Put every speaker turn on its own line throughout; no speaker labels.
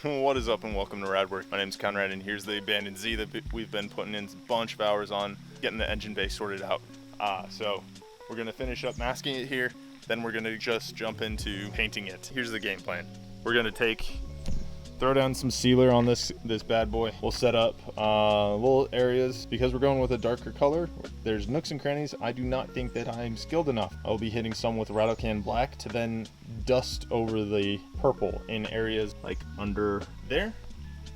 What is up and welcome to Radwork. My name is Conrad and here's the abandoned Z that we've been putting in a bunch of hours on getting the engine bay sorted out. So we're going to finish up masking it here, then we're going to just jump into painting it. Here's the game plan. We're going to throw down some sealer on this bad boy. We'll set up little areas because we're going with a darker color. There's nooks and crannies. I do not think that I'm skilled enough. I'll be hitting some with rattle can black to then dust over the purple in areas like under there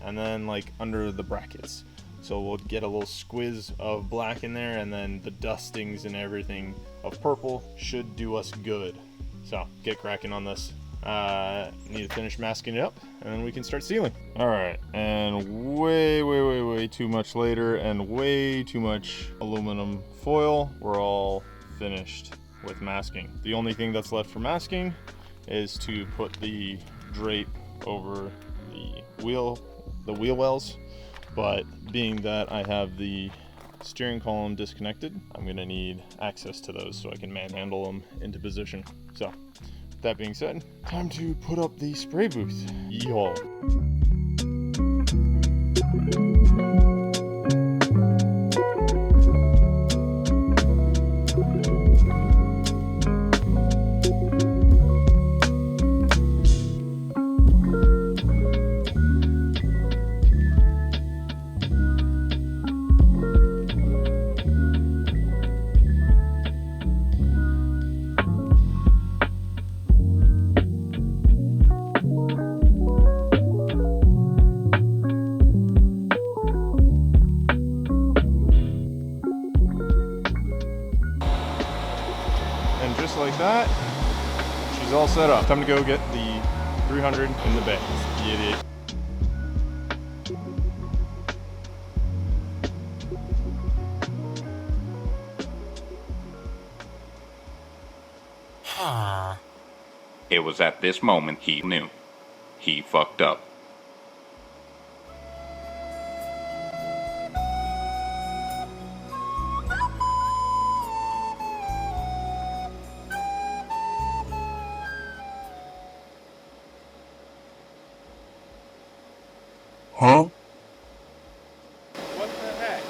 and then like under the brackets. So we'll get a little squiz of black in there, and then the dustings and everything of purple should do us good. So get cracking on this. Need to finish masking it up and then we can start sealing. All right, and way too much later and way too much aluminum foil. We're all finished with masking. The only thing that's left for masking is to put the drape over the wheel wells, but being that I have the steering column disconnected, I'm gonna need access to those so I can manhandle them into position. So that being said, time to put up the spray booth. Yeehaw. And just like that, she's all set up. Time to go get the 300 in the bay. Yeah.
It was at this moment he knew. He fucked up.
Huh?
What the heck?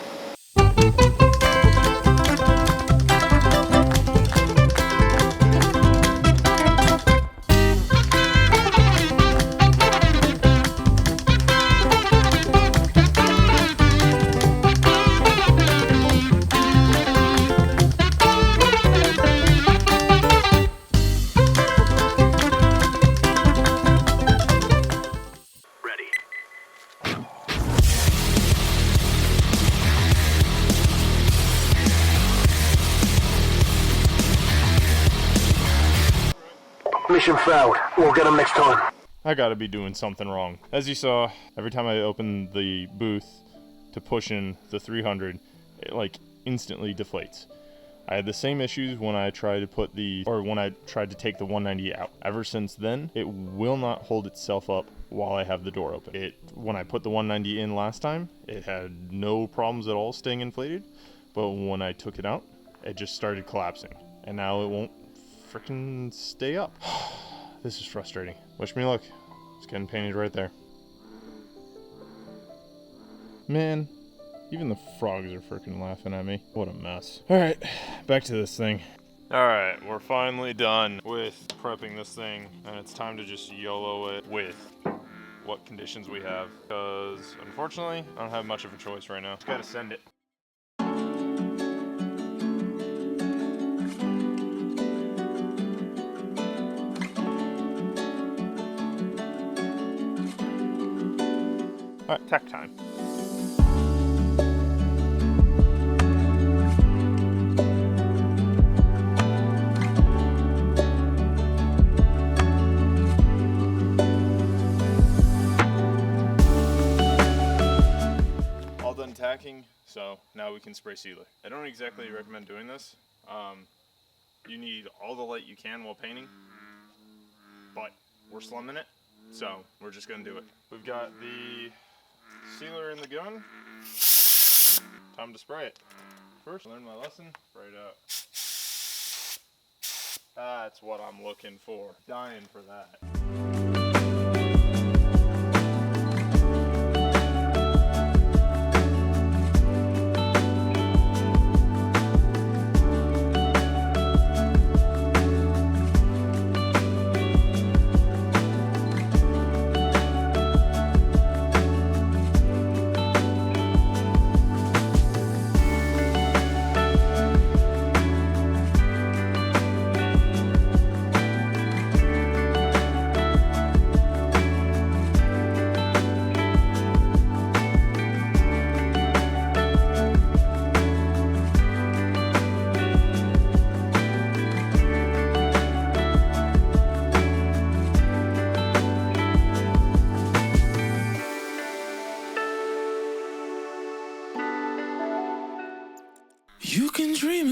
Mission failed. We'll get him next time.
I gotta be doing something wrong. As you saw, every time I open the booth to push in the 300, it like instantly deflates. I had the same issues when I tried to take the 190 out. Ever since then, it will not hold itself up while I have the door open. When I put the 190 in last time, it had no problems at all staying inflated, but when I took it out, it just started collapsing, and now it won't freaking stay up. This is frustrating. Wish me luck. It's getting painted right there. Man, even the frogs are freaking laughing at me. What a mess. Alright, back to this thing. Alright, we're finally done with prepping this thing, and it's time to just YOLO it with what conditions we have. Because, unfortunately, I don't have much of a choice right now. Just gotta send it. Alright, tack time. All done tacking, so now we can spray sealer. I don't exactly recommend doing this. You need all the light you can while painting, but we're slumming it, so we're just gonna do it. We've got the sealer in the gun. Time to spray it. First, learn my lesson. Spray it out. That's what I'm looking for. Dying for that.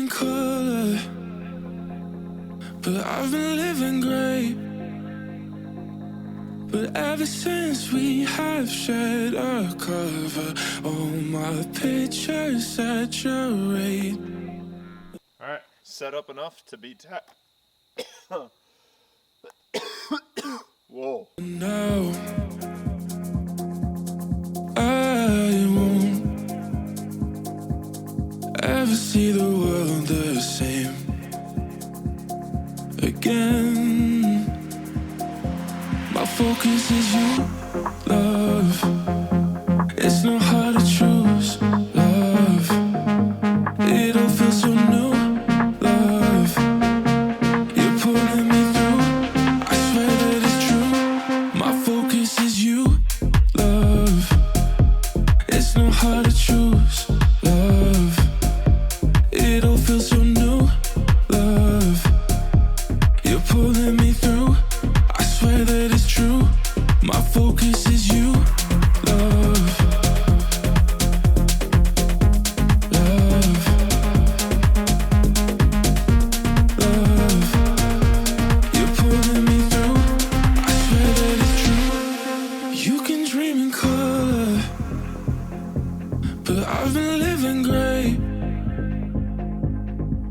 dreaming color, but I've been living great. But ever since we have shared a cover, all my pictures saturate.
All right, set up enough to be Whoa.
Now I won't ever see the world the same again. My focus is you, love. It's not hard to choose, love. It all feels so new, love. You're pulling me through, I swear that it's true. My focus is you, love. It's not hard to choose, love. It all feels so new, love. You're pulling me through, I swear that it's true. My focus is you, love. Love. Love. You're pulling me through, I swear that it's true. You can dream in color, but I've been living great.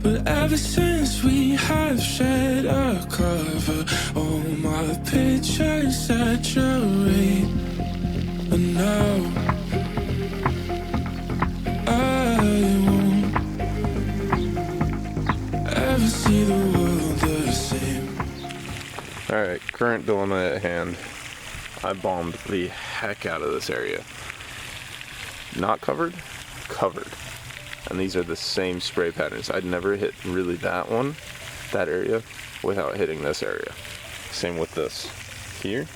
But ever since we have shared a cover, all my pictures saturate. And now I won't ever see the world the same.
Alright, current dilemma at hand. I bombed the heck out of this area. Not covered? Covered. And these are the same spray patterns. I'd never hit really that area, without hitting this area. Same with this. Here.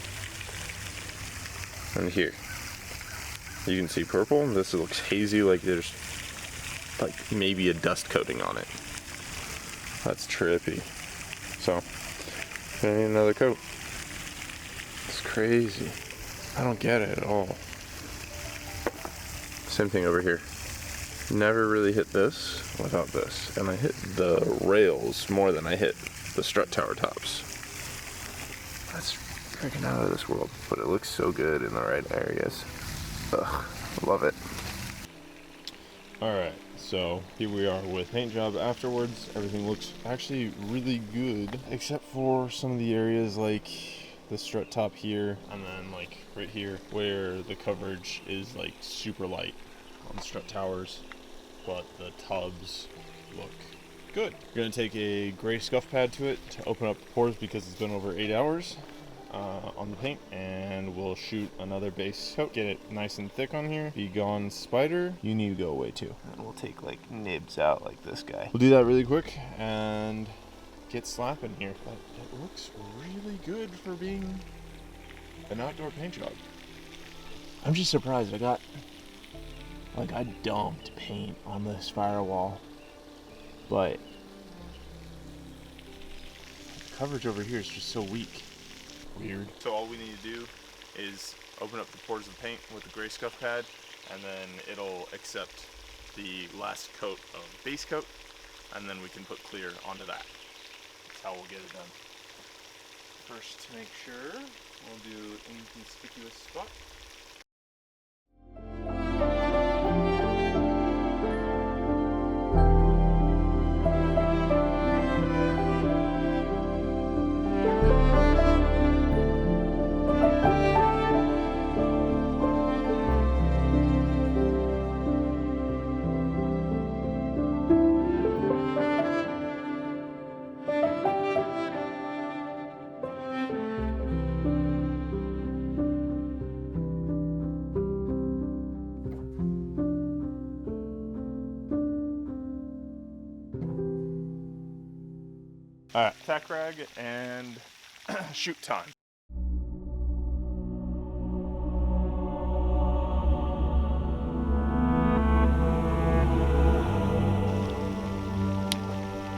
And here. You can see purple. This looks hazy, like there's like maybe a dust coating on it. That's trippy. So, I need another coat. It's crazy. I don't get it at all. Same thing over here. Never really hit this without this. And I hit the rails more than I hit the strut tower tops. That's freaking out of this world. But it looks so good in the right areas. Ugh, love it.
Alright, so here we are with paint job afterwards. Everything looks actually really good, except for some of the areas like the strut top here, and then like right here where the coverage is like super light on strut towers, but the tubs look good. We're gonna take a gray scuff pad to it to open up the pores because it's been over 8 hours on the paint, and we'll shoot another base coat, get it nice and thick on here. Be gone, spider. You need to go away too. And we'll take like nibs out like this guy. We'll do that really quick and get slapping here. But it looks really good for being an outdoor paint job. I'm just surprised. I dumped paint on this firewall, but the coverage over here is just so weak. Weird. So all we need to do is open up the pores of paint with the gray scuff pad, and then it'll accept the last coat of base coat, and then we can put clear onto that. That's how we'll get it done. First, to make sure, we'll do inconspicuous spot. Alright, tack rag and shoot time.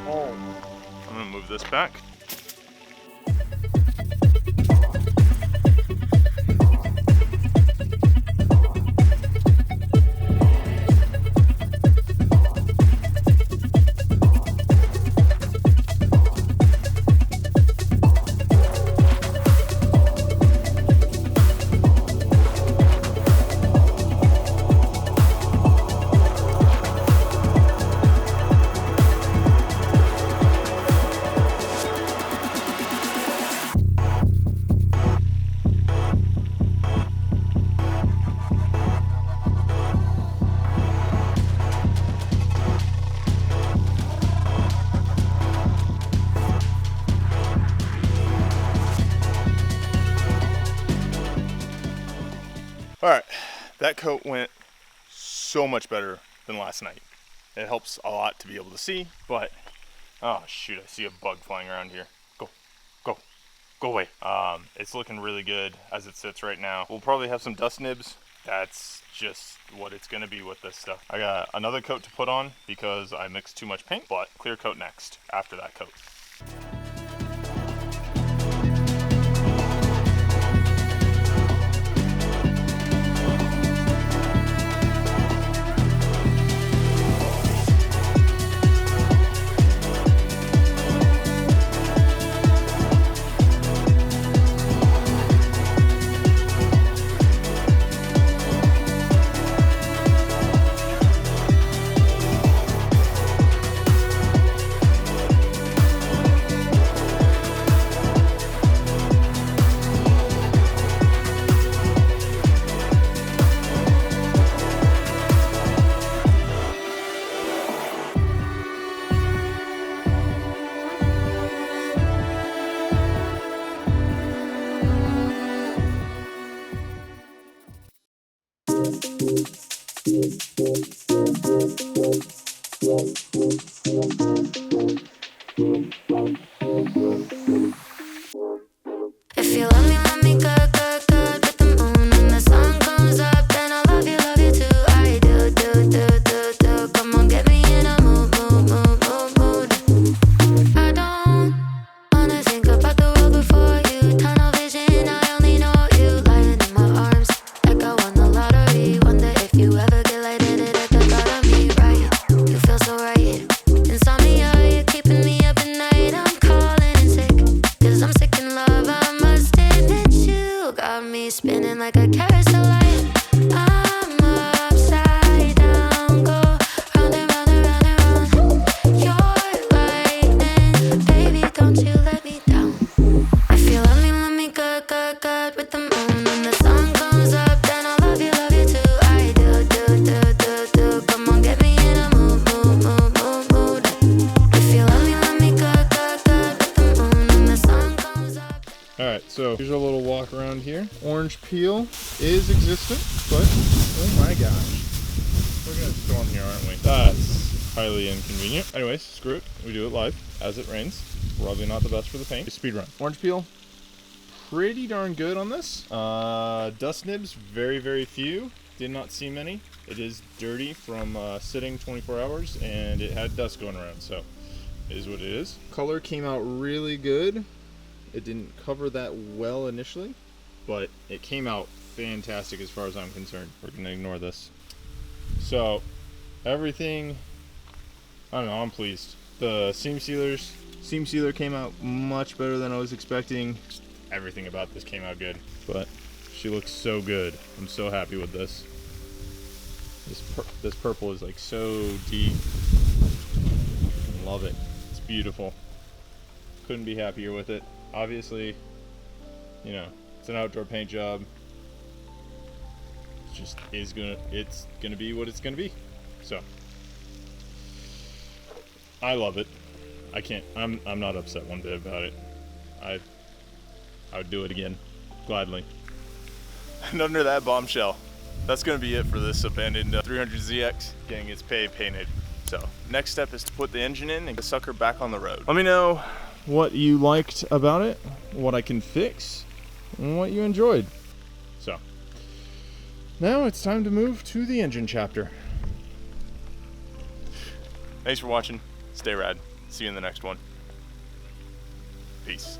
I'm gonna move this back. All right, that coat went so much better than last night. It helps a lot to be able to see, but oh shoot, I see a bug flying around here. Go away. It's looking really good as it sits right now. We'll probably have some dust nibs. That's just what it's gonna be with this stuff. I got another coat to put on because I mixed too much paint, but clear coat next after that coat.
If you let me good, good, good with the moon. When the sun comes up, then I love you too. I do, do, do, do, do. Come on, get me in a mood, mood, mood, mood, mood. I don't wanna think about the world before you. Tunnel vision, I only know you. Lying in my arms, like I won the lottery. Wonder if you ever get lightheaded at the thought of me, right? You feel so right. Insomnia, you're keeping me up at night. I'm calling in sick, 'cause I'm sick in love. I must admit you got me spinning like a carousel light. I'm upside down, go round and round and round and round. You're lightning, baby, don't you let me down. If you let me good, good, good with the moon. When the sun comes up, then I love you too. I do, do, do, do, do. Come on, get me in a mood, mood, mood, mood, mood. If you let me good, good, good with the moon. When the sun comes up.
All right, so here's a little walk around here. Orange peel is existent, but oh my gosh. We're gonna storm here, aren't we? That's highly inconvenient. Anyways, screw it. We do it live as it rains. Probably not the best for the paint. Speed run. Orange peel, pretty darn good on this. Dust nibs, very, very few. Did not see many. It is dirty from sitting 24 hours and it had dust going around, so it is what it is. Color came out really good. It didn't cover that well initially, but it came out fantastic as far as I'm concerned. We're gonna ignore this. So everything, I don't know, I'm pleased. The seam sealer came out much better than I was expecting. Everything about this came out good, but she looks so good. I'm so happy with this. This purple is like so deep. Love it. It's beautiful. Couldn't be happier with it. Obviously, you know, it's an outdoor paint job. It's gonna be what it's gonna be. So I love it. I'm not upset one bit about it. I would do it again, gladly. And under that bombshell, that's gonna be it for this abandoned 300ZX getting its painted. So next step is to put the engine in and get the sucker back on the road. Let me know what you liked about it, what I can fix, and what you enjoyed. So now it's time to move to the engine chapter. Thanks for watching. Stay rad. See you in the next one. Peace.